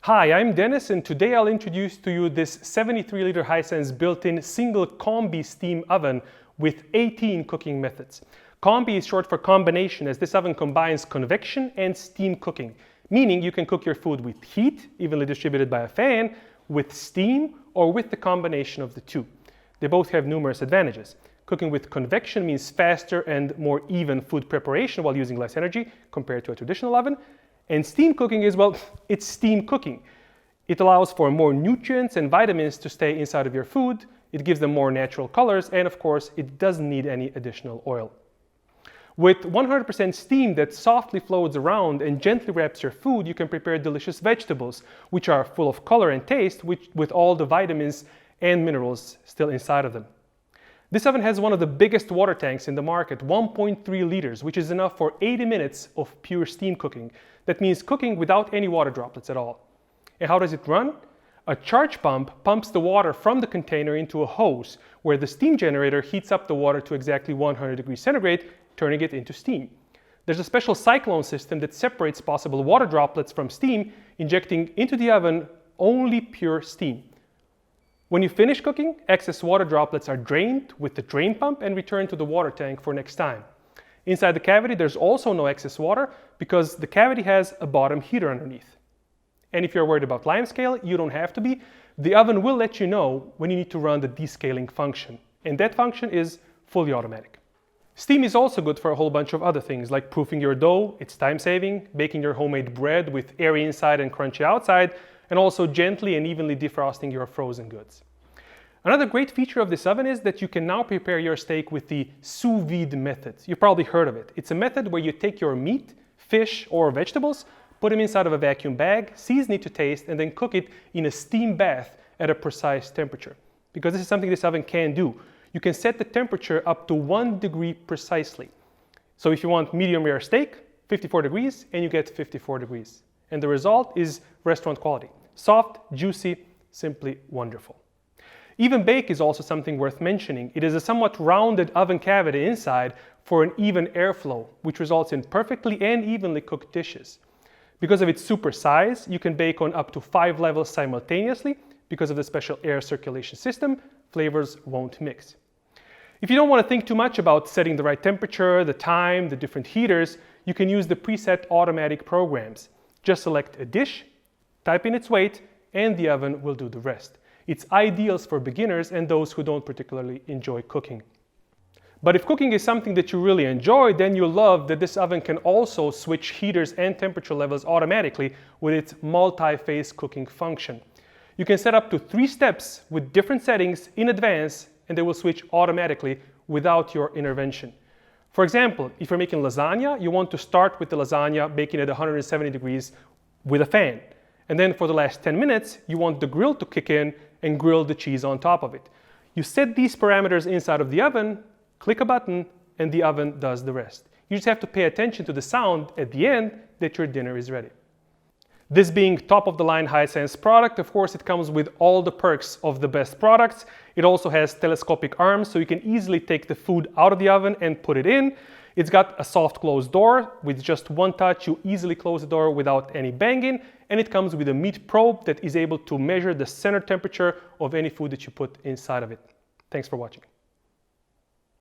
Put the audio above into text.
Hi, I'm Dennis, and today I'll introduce to you this 73-liter Hisense built-in single Combi steam oven with 18 cooking methods. Combi is short for combination, as this oven combines convection and steam cooking, meaning you can cook your food with heat, evenly distributed by a fan, with steam, or with the combination of the two. They both have numerous advantages. Cooking with convection means faster and more even food preparation while using less energy compared to a traditional oven. And steam cooking is, well, it's steam cooking. It allows for more nutrients and vitamins to stay inside of your food. It gives them more natural colors, and of course, it doesn't need any additional oil. With 100% steam that softly flows around and gently wraps your food, you can prepare delicious vegetables, which are full of color and taste, with all the vitamins and minerals still inside of them. This oven has one of the biggest water tanks in the market, 1.3 liters, which is enough for 80 minutes of pure steam cooking. That means cooking without any water droplets at all. And how does it run? A charge pump pumps the water from the container into a hose, where the steam generator heats up the water to exactly 100 degrees centigrade, turning it into steam. There's a special cyclone system that separates possible water droplets from steam, injecting into the oven only pure steam. When you finish cooking, excess water droplets are drained with the drain pump and returned to the water tank for next time. Inside the cavity, there's also no excess water because the cavity has a bottom heater underneath. And if you're worried about lime scale, you don't have to be. The oven will let you know when you need to run the descaling function, and that function is fully automatic. Steam is also good for a whole bunch of other things, like proofing your dough, it's time-saving, baking your homemade bread with airy inside and crunchy outside, and also gently and evenly defrosting your frozen goods. Another great feature of this oven is that you can now prepare your steak with the Sous Vide method. You've probably heard of it. It's a method where you take your meat, fish, or vegetables, put them inside of a vacuum bag, season it to taste, and then cook it in a steam bath at a precise temperature. Because this is something this oven can do. You can set the temperature up to 1 degree precisely. So if you want medium rare steak, 54 degrees, and you get 54 degrees. And the result is restaurant quality. Soft, juicy, simply wonderful. Even bake is also something worth mentioning. It is a somewhat rounded oven cavity inside for an even airflow, which results in perfectly and evenly cooked dishes. Because of its super size, you can bake on up to 5 levels simultaneously. Because of the special air circulation system, flavors won't mix. If you don't want to think too much about setting the right temperature, the time, the different heaters, you can use the preset automatic programs. Just select a dish, type in its weight, and the oven will do the rest. It's ideal for beginners and those who don't particularly enjoy cooking. But if cooking is something that you really enjoy, then you'll love that this oven can also switch heaters and temperature levels automatically with its multi-phase cooking function. You can set up to 3 steps with different settings in advance, and they will switch automatically without your intervention. For example, if you're making lasagna, you want to start with the lasagna baking at 170 degrees with a fan. And then for the last 10 minutes, you want the grill to kick in and grill the cheese on top of it. You set these parameters inside of the oven, click a button, and the oven does the rest. You just have to pay attention to the sound at the end that your dinner is ready. This being top-of-the-line Hisense product, of course, it comes with all the perks of the best products. It also has telescopic arms, so you can easily take the food out of the oven and put it in. It's got a soft close door. With just one touch, you easily close the door without any banging. And it comes with a meat probe that is able to measure the center temperature of any food that you put inside of it. Thanks for watching.